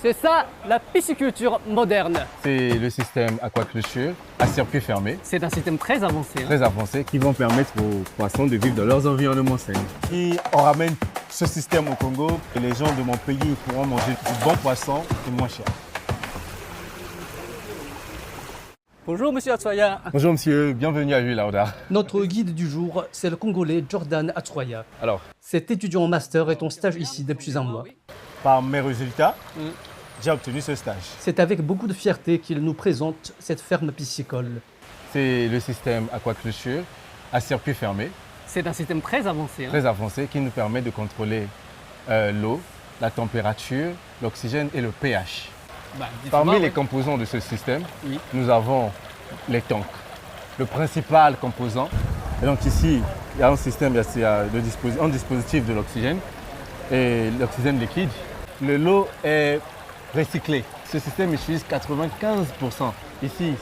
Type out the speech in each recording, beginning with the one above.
C'est ça, la pisciculture moderne. C'est le système aquaculture à circuit fermé, C'est un système très avancé. très avancé, qui vont permettre aux poissons de vivre dans leurs environnements sains. Si on ramène ce système au Congo, les gens de mon pays pourront manger du bon poisson et moins cher. Bonjour Monsieur Atsoya. Bonjour monsieur, bienvenue à Huile Lauda. Notre guide du jour, c'est le Congolais Jordan Atsoya. Alors, Cet étudiant en master est en stage ici depuis un mois. Par mes résultats, j'ai obtenu ce stage. C'est avec beaucoup de fierté qu'il nous présente cette ferme piscicole. c'est le système aquaculture à circuit fermé, C'est un système très avancé. très avancé, qui nous permet de contrôler l'eau, la température, l'oxygène et le pH. Parmi les composants de ce système, Oui. nous avons les tanks. Le principal composant, et donc ici, il y a un système, il y a un dispositif de l'oxygène et l'oxygène liquide. L'eau est recyclée. Ce système utilise 95%. Ici,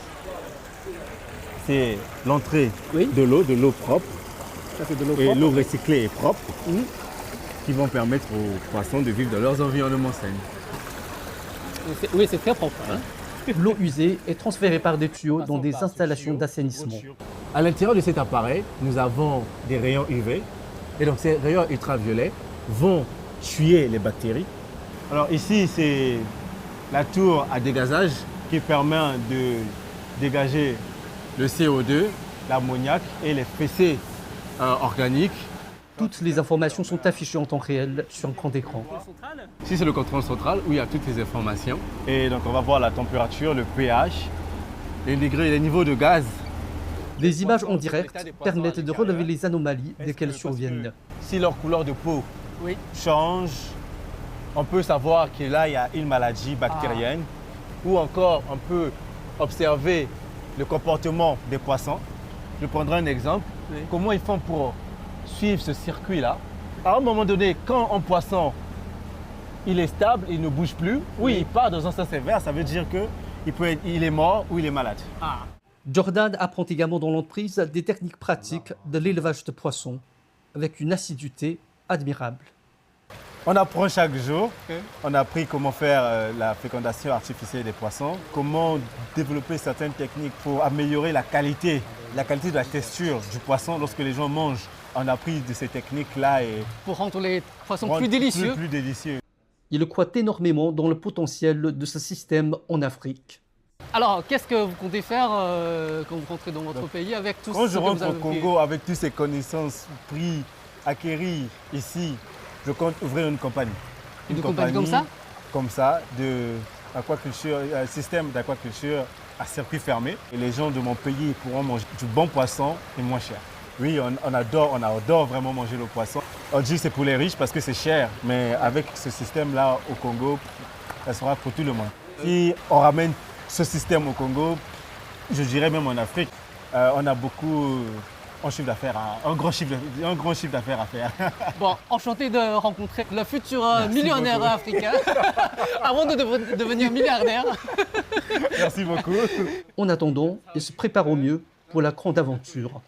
c'est l'entrée Oui. de l'eau propre, Ça fait de l'eau et propre. l'eau recyclée et propre, Mhm. qui vont permettre aux poissons de vivre dans leurs environnements sains. Oui, c'est très propre. L'eau usée est transférée par des tuyaux dans des installations d'assainissement. À l'intérieur de cet appareil, nous avons des rayons UV. Et donc ces rayons ultraviolets vont tuer les bactéries. Alors ici, c'est La tour à dégazage, qui permet de dégager le CO2, l'ammoniac et les PC organique. Toutes les informations sont affichées en temps réel sur un grand écran. Ici, c'est le contrôle central où il y a toutes les informations. Et donc on va voir la température, le pH. Les degrés et les niveaux de gaz. Les images en direct permettent de relever les anomalies dès qu'elles surviennent. Si leur couleur de peau Oui. change, on peut savoir que là, il y a une maladie bactérienne. Ou encore, on peut observer le comportement des poissons. Je prendrai un exemple. Oui. Comment ils font pour suivre ce circuit-là? À un moment donné, quand un poisson il est stable, il ne bouge plus, Oui, il part dans un sens inverse, ça veut dire qu'il est mort ou il est malade. Jordan apprend également dans l'entreprise des techniques pratiques de l'élevage de poissons avec une assiduité admirable. On apprend chaque jour. On a appris comment faire la fécondation artificielle des poissons, comment développer certaines techniques pour améliorer la qualité de la texture du poisson lorsque les gens mangent. On a appris de ces techniques-là et Pour rendre les poissons rendre plus délicieux, plus délicieux. il croit énormément dans le potentiel de ce système en Afrique. Alors, qu'est-ce que vous comptez faire quand vous rentrez dans votre pays avec tout Quand ce je que vous rentre au avez appris? Congo avec toutes ces connaissances prises, acquéries ici, je compte ouvrir une compagnie. Une compagnie comme ça? Comme ça, un système d'aquaculture à circuit fermé. Et les gens de mon pays pourront manger du bon poisson et moins cher. Oui, on adore vraiment manger le poisson. On dit que c'est pour les riches parce que c'est cher, mais avec ce système-là au Congo, ça sera pour tout le monde. Si on ramène ce système au Congo, je dirais même en Afrique, on a beaucoup un chiffre d'affaires, un grand chiffre d'affaires à faire. Bon, enchanté de rencontrer le futur millionnaire beaucoup. africain avant de devenir milliardaire. Merci beaucoup. En attendant, il se prépare au mieux pour la grande aventure.